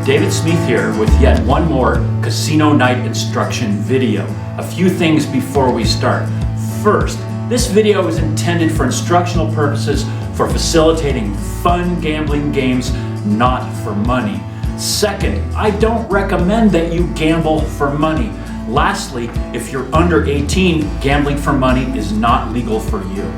David Smith here with yet one more casino night instruction video. A few things before we start. First, this video is intended for instructional purposes for facilitating fun gambling games, not for money. Second, I don't recommend that you gamble for money. Lastly, if you're under 18, gambling for money is not legal for you.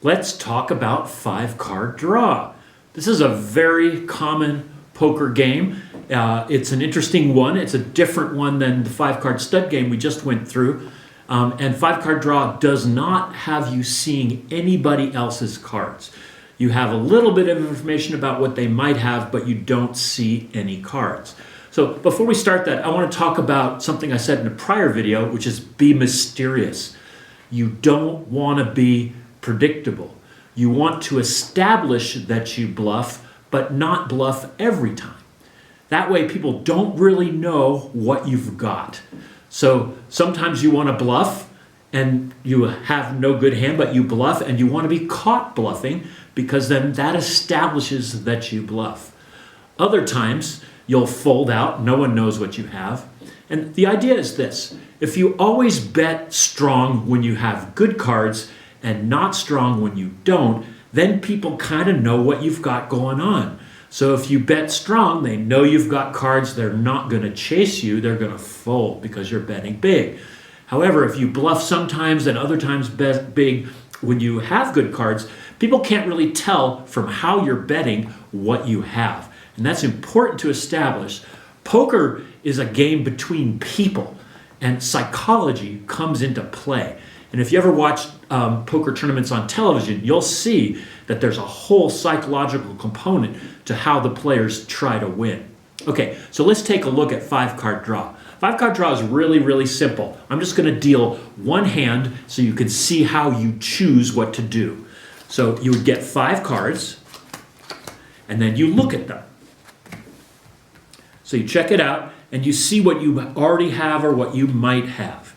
Let's talk about five-card draw. This is a very common poker game. It's an interesting one. It's a different one than the five-card stud game we just went through. And five-card draw does not have you seeing anybody else's cards. You have a little bit of information about what they might have, but you don't see any cards. So before we start that, I want to talk about something I said in a prior video, which is be mysterious. You don't want to be predictable. You want to establish that you bluff, but not bluff every time. That way people don't really know what you've got. So sometimes you want to bluff and you have no good hand, but you bluff and you want to be caught bluffing because then that establishes that you bluff. Other times you'll fold out, no one knows what you have. And the idea is this: if you always bet strong when you have good cards and not strong when you don't, then people kind of know what you've got going on. So if you bet strong, they know you've got cards, they're not going to chase you, they're going to fold because you're betting big. However, if you bluff sometimes and other times bet big when you have good cards, people can't really tell from how you're betting what you have. And that's important to establish. Poker is a game between people, and psychology comes into play. And if you ever watch poker tournaments on television, you'll see that there's a whole psychological component to how the players try to win. Okay, so let's take a look at five-card draw. Five-card draw is really, really simple. I'm just going to deal one hand so you can see how you choose what to do. So you would get 5 cards, and then you look at them. So you check it out, and you see what you already have or what you might have.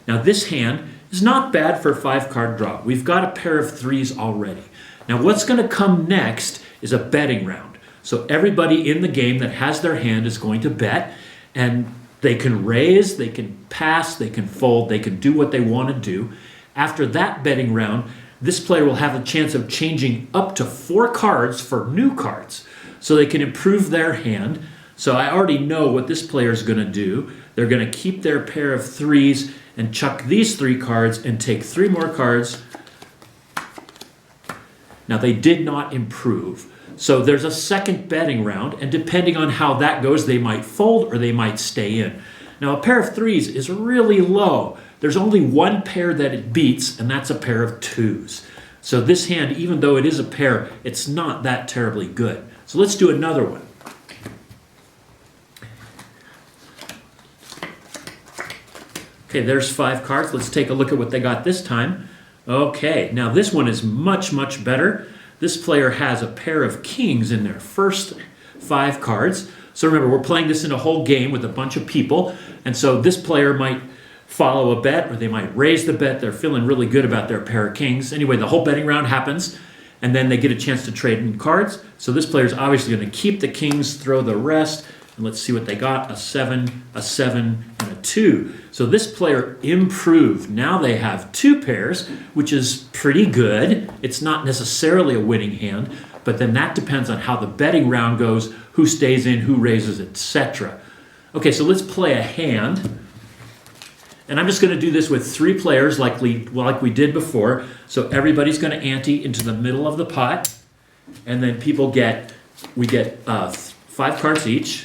Now this hand is not bad for a 5-card draw. We've got a pair of 3s already. Now what's going to come next is a betting round. So everybody in the game that has their hand is going to bet, and they can raise, they can pass, they can fold, they can do what they want to do. After that betting round, this player will have a chance of changing up to 4 cards for new cards, so they can improve their hand. So I already know what this player is going to do. They're going to keep their pair of 3s and chuck these 3 cards and take 3 more cards. Now they did not improve. So there's a second betting round, and depending on how that goes, they might fold or they might stay in. Now a pair of 3s is really low. There's only one pair that it beats, and that's a pair of 2s. So this hand, even though it is a pair, it's not that terribly good. So let's do another one. Okay, there's 5 cards. Let's take a look at what they got this time. Okay, now this one is much, much better. This player has a pair of kings in their first 5 cards. So remember, we're playing this in a whole game with a bunch of people. And so this player might follow a bet, or they might raise the bet. They're feeling really good about their pair of kings. Anyway, the whole betting round happens, and then they get a chance to trade in cards. So this player is obviously going to keep the kings, throw the rest. And let's see what they got: a 7, and a 2. So this player improved. Now they have 2 pairs, which is pretty good. It's not necessarily a winning hand, but then that depends on how the betting round goes, who stays in, who raises, etc. Okay, so let's play a hand. And I'm just going to do this with 3 players like we did before. So everybody's going to ante into the middle of the pot. And then we get 5 cards each.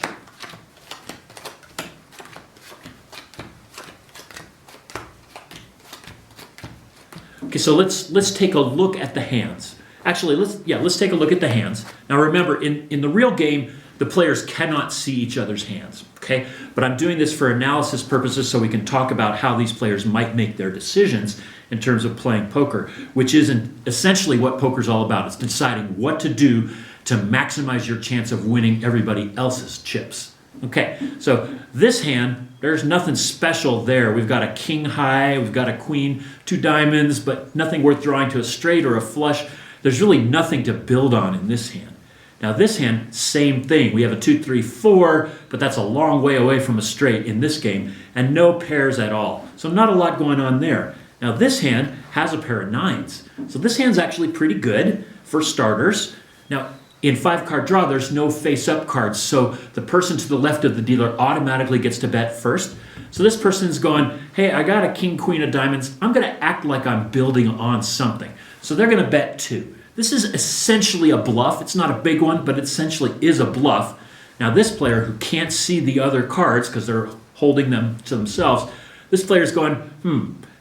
Okay, so let's take a look at the hands. Actually, let's take a look at the hands. Now remember, in the real game, the players cannot see each other's hands, okay? But I'm doing this for analysis purposes so we can talk about how these players might make their decisions in terms of playing poker, which is essentially what poker's all about. It's deciding what to do to maximize your chance of winning everybody else's chips. Okay, so this hand, there's nothing special there. We've got a king high, we've got a queen, 2 diamonds, but nothing worth drawing to a straight or a flush. there's really nothing to build on in this hand. Now this hand, same thing. We have a 2, 3, 4, but that's a long way away from a straight in this game, and no pairs at all. So not a lot going on there. Now this hand has a pair of 9s. So this hand's actually pretty good for starters. Now in 5-card draw, there's no face-up cards, so the person to the left of the dealer automatically gets to bet first. So this person's going, hey, I got a king, queen of diamonds. I'm going to act like I'm building on something. So they're going to bet 2. This is essentially a bluff. It's not a big one, but it essentially is a bluff. Now this player who can't see the other cards because they're holding them to themselves, this player's going,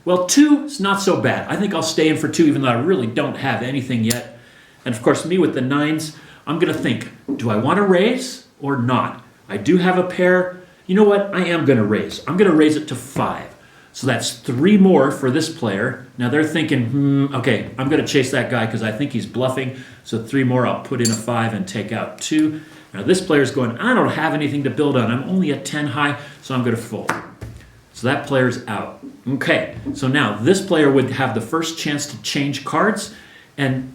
well, 2 is not so bad. I think I'll stay in for 2 even though I really don't have anything yet. And of course, me with the 9s, I'm going to think, do I want to raise or not? I do have a pair. You know what? I am going to raise. I'm going to raise it to 5. So that's 3 more for this player. Now they're thinking, okay, I'm going to chase that guy because I think he's bluffing. So 3 more, I'll put in a 5 and take out 2. Now this player's going, I don't have anything to build on. I'm only at 10 high, so I'm going to fold. So that player's out. Okay, so now this player would have the first chance to change cards, and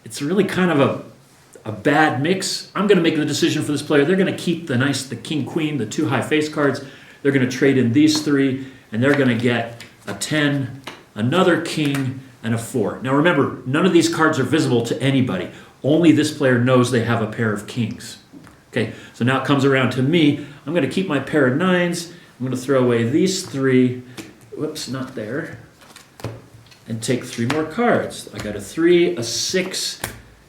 it's really kind of a bad mix. I'm going to make the decision for this player. They're going to keep the king, queen, the 2 high face cards. They're going to trade in these 3, and they're going to get a 10, another king, and a 4. Now remember, none of these cards are visible to anybody. Only this player knows they have a pair of kings. Okay, so now it comes around to me. I'm going to keep my pair of 9s. I'm going to throw away these 3. Whoops, not there. And take 3 more cards. I got a 3, a 6,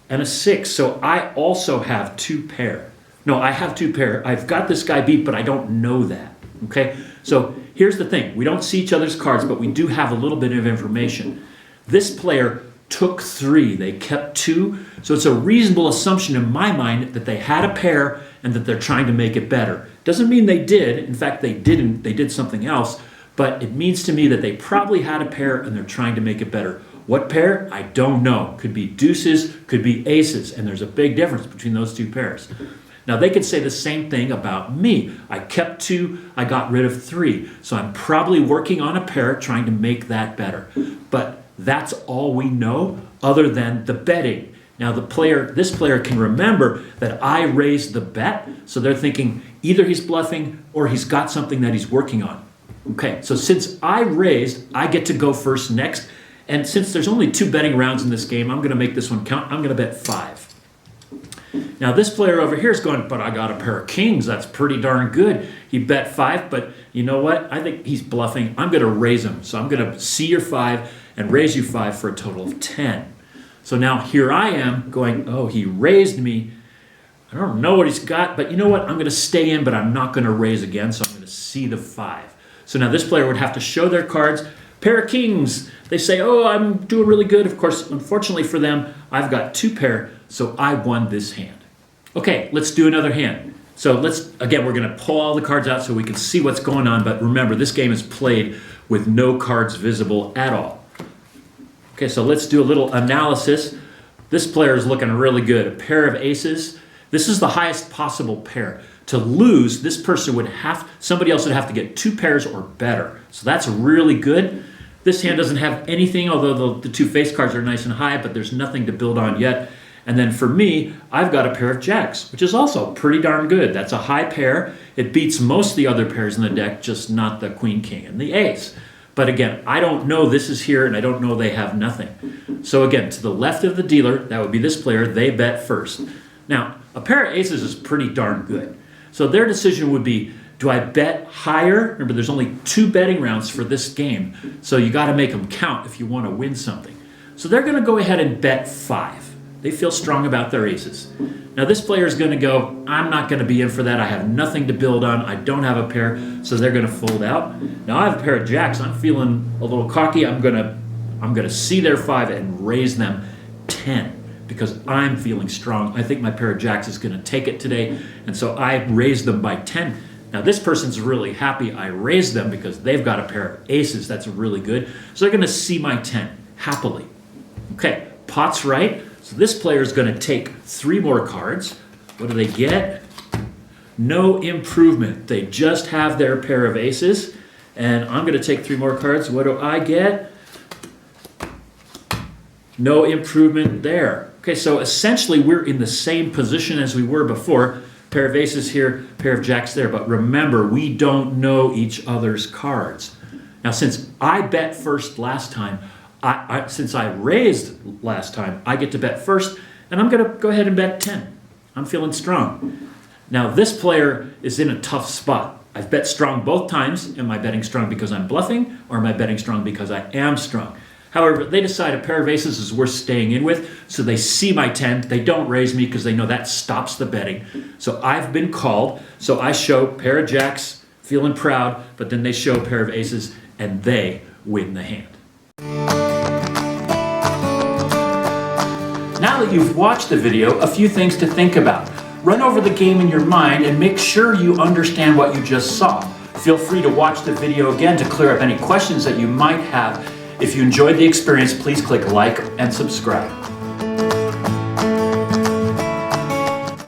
and a 6. So I also have 2 pair. No, I have 2 pair. I've got this guy beat, but I don't know that. Okay? So here's the thing. We don't see each other's cards, but we do have a little bit of information. This player took 3. They kept 2. So it's a reasonable assumption in my mind that they had a pair and that they're trying to make it better. Doesn't mean they did. In fact, they didn't. They did something else. But it means to me that they probably had a pair and they're trying to make it better. What pair? I don't know. Could be deuces, could be aces, and there's a big difference between those 2 pairs. Now they could say the same thing about me. I kept 2, I got rid of 3. So I'm probably working on a pair trying to make that better. But that's all we know other than the betting. Now this player can remember that I raised the bet, so they're thinking either he's bluffing or he's got something that he's working on. Okay, so since I raised, I get to go first next. And since there's only 2 betting rounds in this game, I'm going to make this one count. I'm going to bet 5. Now this player over here is going, but I got a pair of kings. That's pretty darn good. He bet 5, but you know what? I think he's bluffing. I'm going to raise him. So I'm going to see your 5 and raise you 5 for a total of 10. So now here I am going, oh, he raised me. I don't know what he's got, but you know what? I'm going to stay in, but I'm not going to raise again, so I'm going to see the 5. So now this player would have to show their cards. Pair of kings. They say, oh, I'm doing really good. Of course, unfortunately for them, I've got 2 pair, so I won this hand. Okay, let's do another hand. So again, we're going to pull all the cards out so we can see what's going on, but remember, this game is played with no cards visible at all. Okay, so let's do a little analysis. This player is looking really good. A pair of aces. This is the highest possible pair. To lose, this person somebody else would have to get 2 pairs or better. So that's really good. This hand doesn't have anything, although the 2 face cards are nice and high, but there's nothing to build on yet. And then for me, I've got a pair of jacks, which is also pretty darn good. That's a high pair. It beats most of the other pairs in the deck, just not the queen, king, and the ace. But again, I don't know this is here, and I don't know they have nothing. So again, to the left of the dealer, that would be this player, they bet first. Now, a pair of aces is pretty darn good. So their decision would be, do I bet higher? Remember, there's only 2 betting rounds for this game, so you got to make them count if you want to win something. So they're going to go ahead and bet 5. They feel strong about their aces. Now this player is going to go, I'm not going to be in for that. I have nothing to build on. I don't have a pair, so they're going to fold out. Now I have a pair of jacks. I'm feeling a little cocky. I'm going to see their 5 and raise them 10. Because I'm feeling strong. I think my pair of jacks is going to take it today, and so I raised them by 10. Now this person's really happy I raised them because they've got a pair of aces. That's really good. So they're going to see my 10 happily. Okay, pot's right. So this player is going to take 3 more cards. What do they get? No improvement. They just have their pair of aces, and I'm going to take 3 more cards. What do I get? No improvement there. Okay, so essentially we're in the same position as we were before. Pair of aces here, pair of jacks there. But remember, we don't know each other's cards. Now, since I bet first last time, since I raised last time, I get to bet first, and I'm going to go ahead and bet 10. I'm feeling strong. Now, this player is in a tough spot. I've bet strong both times. Am I betting strong because I'm bluffing, or am I betting strong because I am strong? However, they decide a pair of aces is worth staying in with, so they see my 10. They don't raise me because they know that stops the betting. So I've been called. So I show pair of jacks, feeling proud, but then they show a pair of aces, and they win the hand. Now that you've watched the video, a few things to think about. Run over the game in your mind and make sure you understand what you just saw. Feel free to watch the video again to clear up any questions that you might have. If you enjoyed the experience, please click like and subscribe.